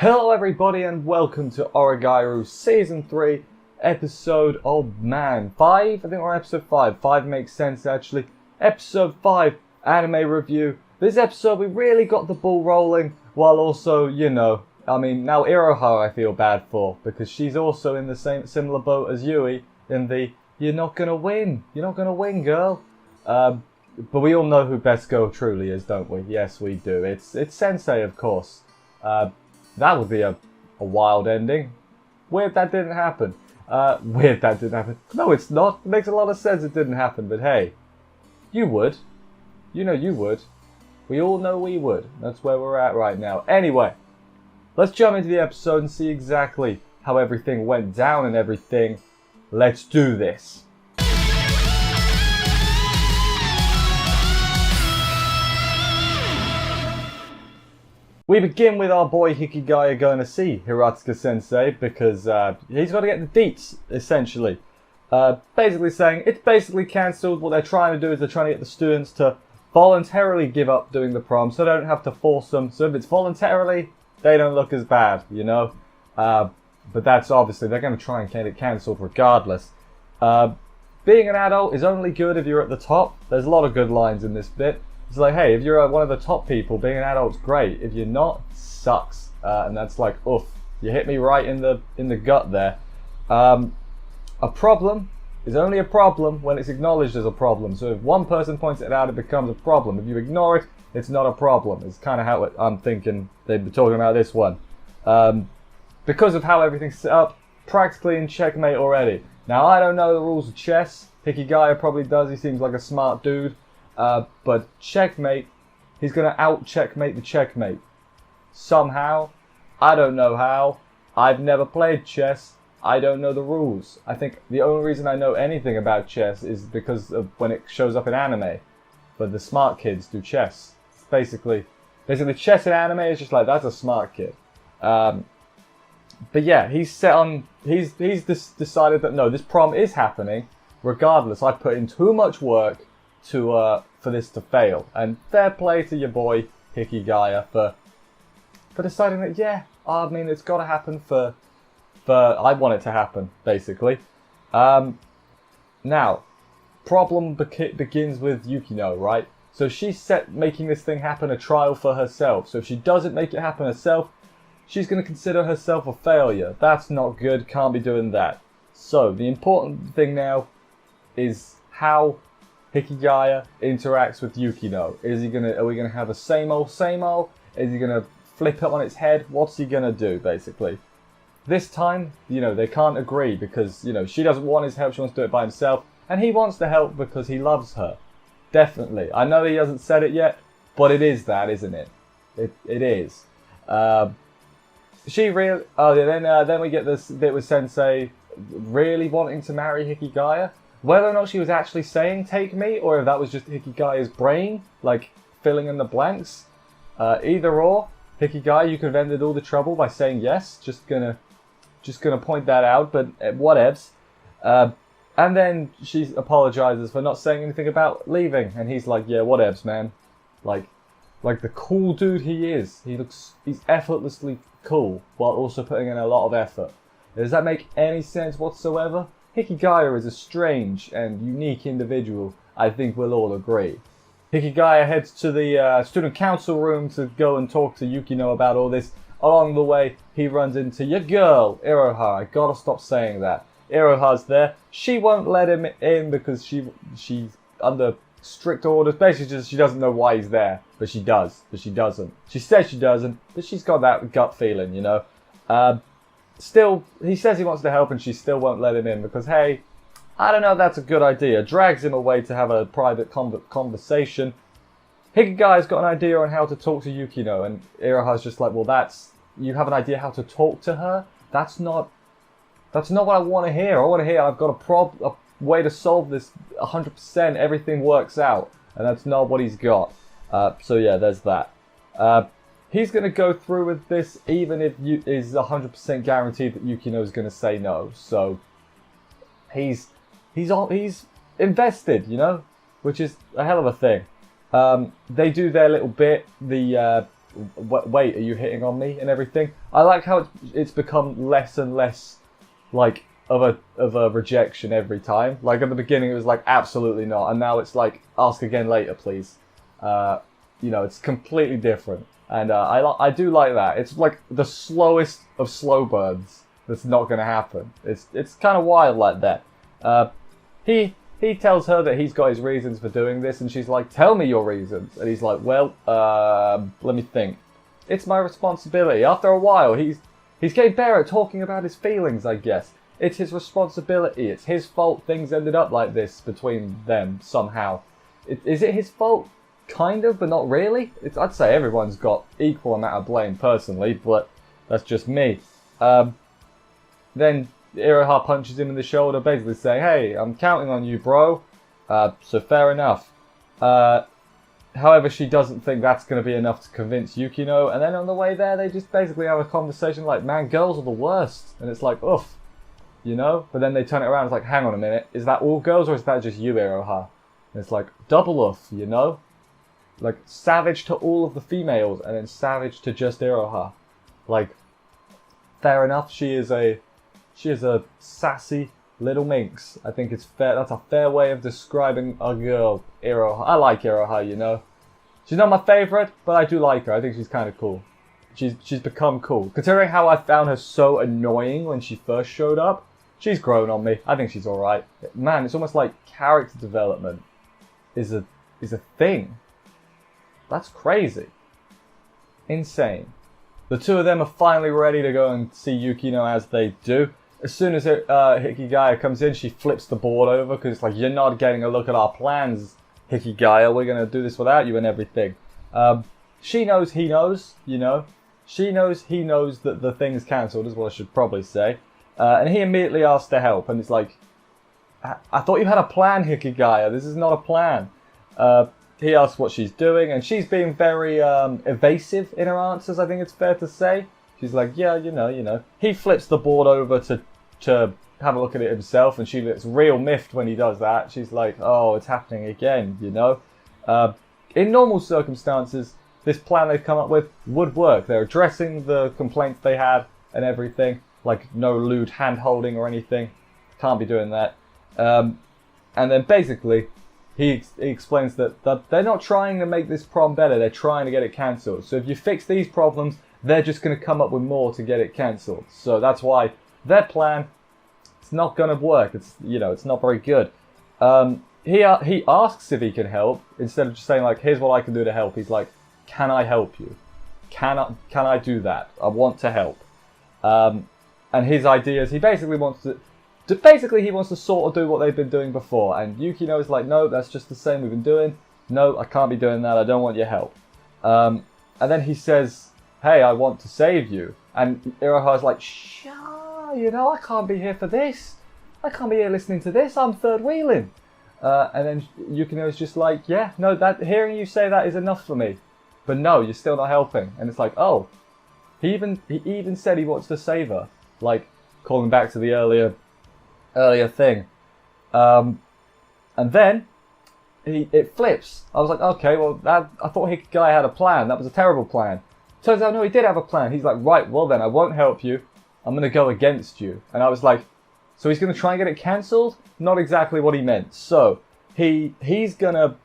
Hello everybody and welcome to Oregairu Season 3, Episode, 5? I think we're on Episode 5. 5 makes sense actually. Episode 5, Anime Review. This episode we really got the ball rolling, while also, now Iroha I feel bad for, because she's also in the similar boat as Yui, in the, you're not gonna win, girl. But we all know who Best Girl truly is, don't we? Yes, we do. It's Sensei, of course. That would be a wild ending. Weird that didn't happen. No, it's not. It makes a lot of sense it didn't happen, but hey. You would. You know you would. We all know we would. That's where we're at right now. Anyway, let's jump into the episode and see exactly how everything went down and everything. Let's do this. We begin with our boy Hikigaya going to see Hiratsuka-sensei because he's got to get the deets, essentially. Basically saying it's basically cancelled. What they're trying to do is they're trying to get the students to voluntarily give up doing the prom so they don't have to force them. So if it's voluntarily, they don't look as bad, But that's obviously, they're going to try and get it cancelled regardless. Being an adult is only good if you're at the top. There's a lot of good lines in this bit. It's like, hey, if you're one of the top people, being an adult's great. If you're not, sucks. And that's like, oof, you hit me right in the gut there. A problem is only a problem when it's acknowledged as a problem. So if one person points it out, it becomes a problem. If you ignore it, it's not a problem. It's kind of how I'm thinking they'd be talking about this one. Because of how everything's set up, practically in checkmate already. Now, I don't know the rules of chess. Hikigaya probably does. He seems like a smart dude. But checkmate, he's going to out-checkmate the checkmate. Somehow. I don't know how. I've never played chess. I don't know the rules. I think the only reason I know anything about chess is because of when it shows up in anime. But the smart kids do chess. It's basically chess in anime is just like, that's a smart kid. But yeah, he's decided that no, this prom is happening. Regardless, I put in too much work for this to fail, and fair play to your boy Hikigaya for deciding that it's got to happen for I want it to happen basically. Now, problem begins with Yukino, right? So she's making this thing happen a trial for herself. So if she doesn't make it happen herself, she's going to consider herself a failure. That's not good. Can't be doing that. So the important thing now is how Hikigaya interacts with Yukino. Are we gonna have a same old? Is he gonna flip it on its head? What's he gonna do, basically? This time, they can't agree because, she doesn't want his help, she wants to do it by himself, and he wants to help because he loves her. Definitely. I know he hasn't said it yet, but it is that, isn't it? It is. Then we get this bit with Sensei really wanting to marry Hikigaya. Whether or not she was actually saying take me, or if that was just Hikigaya's brain, like, filling in the blanks. Either or, Hikigaya, you could have ended all the trouble by saying yes. Just gonna point that out, but whatevs. And then she apologizes for not saying anything about leaving, and he's like, yeah, whatevs, man. Like the cool dude he is. He's effortlessly cool, while also putting in a lot of effort. Does that make any sense whatsoever? Hikigaya is a strange and unique individual, I think we'll all agree. Hikigaya heads to the student council room to go and talk to Yukino about all this. Along the way, he runs into your girl, Iroha. I gotta stop saying that. Iroha's there. She won't let him in because she's under strict orders. Basically, just she doesn't know why he's there, but she does, but she doesn't. She says she doesn't, but she's got that gut feeling, Still, he says he wants to help and she still won't let him in because, hey, I don't know if that's a good idea. Drags him away to have a private conversation. Hikigaya's got an idea on how to talk to Yukino, and Iroha's just like, well, you have an idea how to talk to her? That's not what I want to hear. I want to hear I've got a way to solve this 100%, everything works out. And that's not what he's got. So yeah, there's that. He's going to go through with this even if is 100% guaranteed that Yukino is going to say no. So he's invested, which is a hell of a thing. They do their little bit. The wait, are you hitting on me and everything? I like how it's become less and less like of a rejection every time. Like at the beginning it was like absolutely not, and now it's like ask again later please. You know, it's completely different, and I do like that. It's like the slowest of slow burns. That's not going to happen. It's kind of wild like that. He tells her that he's got his reasons for doing this, and she's like, tell me your reasons. And he's like, well, let me think. It's my responsibility. After a while, he's getting better at talking about his feelings, I guess. It's his responsibility. It's his fault things ended up like this between them somehow. Is it his fault? Kind of, but not really. I'd say everyone's got equal amount of blame personally, but that's just me. Then Iroha punches him in the shoulder, basically saying, hey, I'm counting on you, bro. So fair enough. However, she doesn't think that's going to be enough to convince Yukino, and then on the way there, they just basically have a conversation like, man, girls are the worst. And it's like, oof, you know? But then they turn it around, it's like, hang on a minute, is that all girls or is that just you, Iroha? And it's like, double oof, you know? Like, savage to all of the females, and then savage to just Iroha. Like, fair enough, she is a sassy little minx. I think it's fair. That's a fair way of describing a girl, Iroha. I like Iroha, you know. She's not my favourite, but I do like her. I think she's kind of cool. She's become cool. Considering how I found her so annoying when she first showed up, she's grown on me. I think she's alright. Man, it's almost like character development is a thing. That's crazy. Insane. The two of them are finally ready to go and see Yukino as they do. As soon as Hikigaya comes in, she flips the board over because it's like, you're not getting a look at our plans, Hikigaya. We're going to do this without you and everything. She knows he knows, you know. She knows he knows that the thing's cancelled, is what I should probably say. And he immediately asks to help. And it's like, I thought you had a plan, Hikigaya. This is not a plan. He asks what she's doing, and she's being very evasive in her answers, I think it's fair to say. She's like, yeah, you know. He flips the board over to have a look at it himself, and she looks real miffed when he does that. She's like, oh, it's happening again, you know. In normal circumstances, this plan they've come up with would work. They're addressing the complaints they had and everything, like no lewd hand-holding or anything. Can't be doing that. And then basically, he explains that they're not trying to make this prom better, they're trying to get it cancelled. So if you fix these problems, they're just going to come up with more to get it cancelled. So that's why their plan, it's not going to work. It's, you know, it's not very good. He asks if he can help, instead of just saying like, here's what I can do to help. He's like, can I help you? Can I do that? I want to help. And his idea is he basically wants to sort of do what they've been doing before. And Yukino is like, no, that's just the same we've been doing. No, I can't be doing that. I don't want your help. And then he says, hey, I want to save you. And Iroha's like, you know, I can't be here for this. I can't be here listening to this. I'm third wheeling. And then Yukino is just like, yeah, no, hearing you say that is enough for me. But no, you're still not helping. And it's like, oh, he even said he wants to save her. Like, calling back to the earlier thing. And then it flips. I was like, okay, well, I thought Hikigaya had a plan. That was a terrible plan. Turns out, no, he did have a plan. He's like, right, well then, I won't help you. I'm going to go against you. And I was like, so he's going to try and get it cancelled? Not exactly what he meant. So he's going to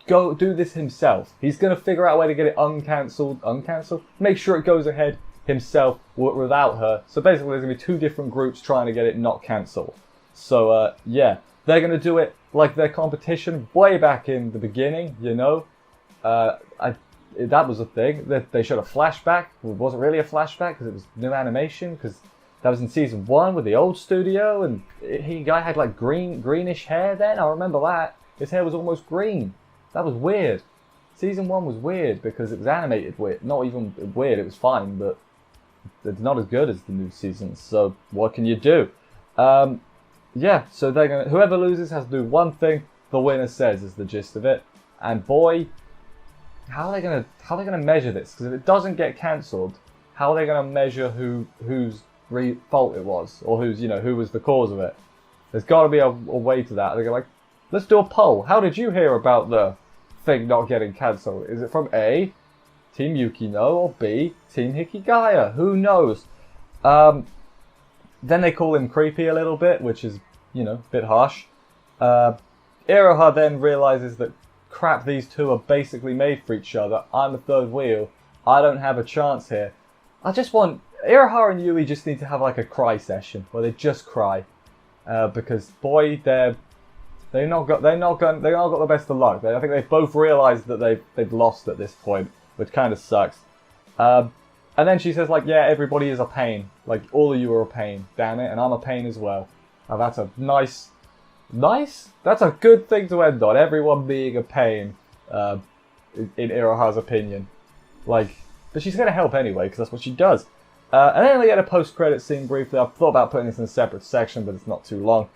go do this himself. He's going to figure out a way to get it uncancelled, make sure it goes ahead himself without her. So basically there's going to be two different groups trying to get it not cancelled. So yeah, they're going to do it like their competition way back in the beginning, you know. That was a thing. They showed a flashback. It wasn't really a flashback because it was new animation, because that was in season 1 with the old studio, and guy had like greenish hair then. I remember that. His hair was almost green. That was weird. Season 1 was weird because it was animated weird. Not even weird, it was fine, but it's not as good as the new seasons. So what can you do? Yeah, so whoever loses has to do one thing the winner says is the gist of it. And boy, how are they gonna measure this? Because if it doesn't get cancelled, how are they gonna measure whose fault it was, or who was the cause of it? There's got to be a way to that. They're like, let's do a poll. How did you hear about the thing not getting cancelled? Is it from A, Team Yukino or B, Team Hikigaya. Who knows? Then they call him creepy a little bit, which is, you know, a bit harsh. Iroha then realizes that, crap, these two are basically made for each other. I'm the third wheel. I don't have a chance here. I just want... Iroha and Yui just need to have like a cry session where they just cry. Because, boy, they've not got the best of luck. I think they've both realized that they've lost at this point, which kind of sucks. And then she says, like, yeah, everybody is a pain. Like, all of you are a pain, damn it, and I'm a pain as well. That's a nice? That's a good thing to end on. Everyone being a pain, in Iroha's opinion. Like, but she's gonna help anyway, because that's what she does. And then we get a post-credit scene briefly. I've thought about putting this in a separate section, but it's not too long.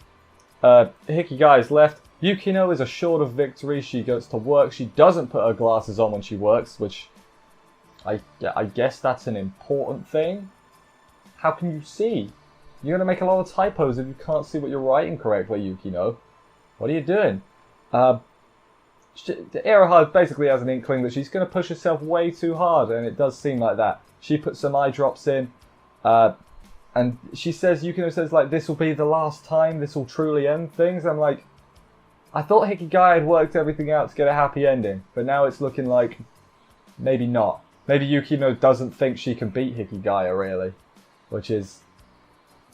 Hikigai's left. Yukino is assured of victory. She goes to work. She doesn't put her glasses on when she works, which I guess that's an important thing. How can you see? You're going to make a lot of typos if you can't see what you're writing correctly, Yukino. What are you doing? Iroha basically has an inkling that she's going to push herself way too hard, and it does seem like that. She puts some eye drops in, and she says, Yukino says, like, this will be the last time, this will truly end things. I'm like, I thought Hikigaya had worked everything out to get a happy ending, but now it's looking like maybe not. Maybe Yukino doesn't think she can beat Hikigaya, really, which is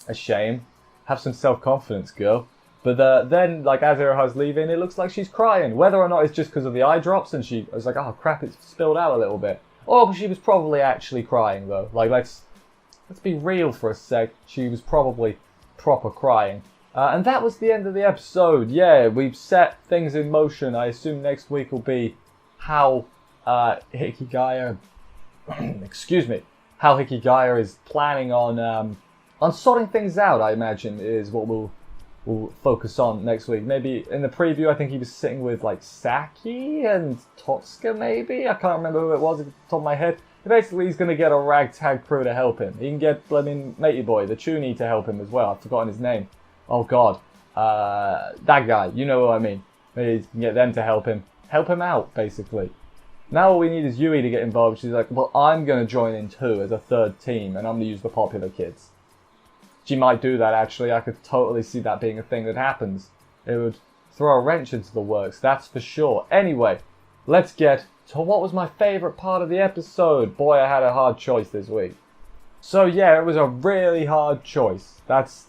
a shame. Have some self-confidence, girl. But then, like, as Iroha's leaving, it looks like she's crying. Whether or not it's just because of the eye drops and she was like, oh crap, it's spilled out a little bit. Or she was probably actually crying, though. Like, let's be real for a sec. She was probably proper crying. And that was the end of the episode. Yeah, we've set things in motion. I assume next week will be how Hikigaya... excuse me. How Hikigaya is planning on sorting things out, I imagine, is what we'll focus on next week. Maybe in the preview, I think he was sitting with, like, Saki and Totsuka, maybe? I can't remember who it was at the top of my head. Basically, he's going to get a ragtag crew to help him. He can get, Matey Boy, the Chuny, to help him as well. I've forgotten his name. Oh, God. That guy. You know what I mean. Maybe he can get them to help him. Help him out, basically. Now all we need is Yui to get involved. She's like, well, I'm going to join in too as a third team, and I'm going to use the popular kids. She might do that, actually. I could totally see that being a thing that happens. It would throw a wrench into the works, that's for sure. Anyway, let's get to what was my favourite part of the episode. Boy, I had a hard choice this week. So yeah, it was a really hard choice. That's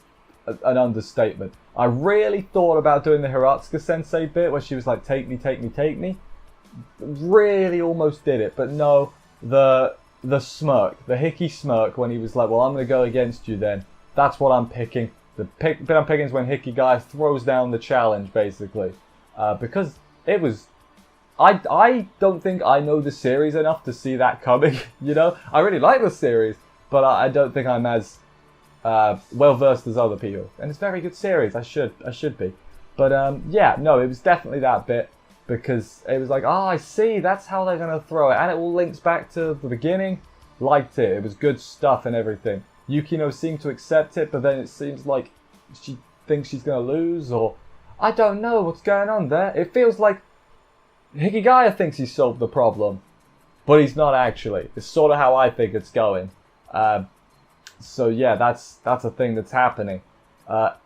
an understatement. I really thought about doing the Hiratsuka Sensei bit where she was like, take me, take me, take me. Really almost did it, but no, the smirk, the Hiki smirk when he was like, well, I'm going to go against you then. That's what I'm picking. The bit I'm picking is when Hikigaya throws down the challenge, basically. Because it was... I don't think I know the series enough to see that coming, you know? I really like the series, but I don't think I'm as well-versed as other people. And it's a very good series, I should be. But yeah, no, it was definitely that bit. Because it was like, oh, I see, that's how they're going to throw it. And it all links back to the beginning. Liked it. It was good stuff and everything. Yukino seemed to accept it, but then it seems like she thinks she's going to lose, or... I don't know what's going on there. It feels like Hikigaya thinks he's solved the problem, but he's not actually. It's sort of how I think it's going. So yeah, that's a thing that's happening.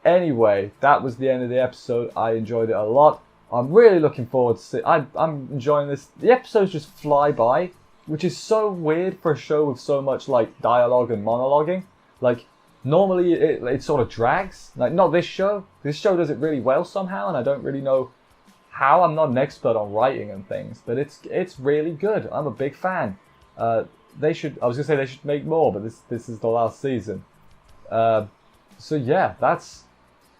Anyway, that was the end of the episode. I enjoyed it a lot. I'm really looking forward to see. I'm enjoying this. The episodes just fly by, which is so weird for a show with so much like dialogue and monologuing. Like normally it sort of drags. Like not this show. This show does it really well somehow, and I don't really know how. I'm not an expert on writing and things, but it's really good. I'm a big fan. They should. I was gonna say they should make more, but this is the last season. So yeah, that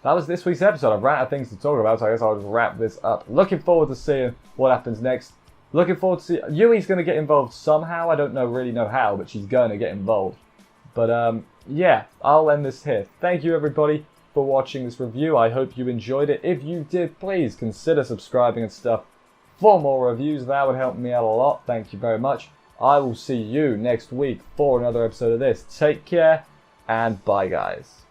was this week's episode. I've ran out of things to talk about, so I guess I'll just wrap this up. Looking forward to seeing what happens next. Looking forward to see... Yui's going to get involved somehow. I don't really know how, but she's going to get involved. But yeah, I'll end this here. Thank you everybody for watching this review. I hope you enjoyed it. If you did, please consider subscribing and stuff for more reviews. That would help me out a lot. Thank you very much. I will see you next week for another episode of this. Take care, and bye guys.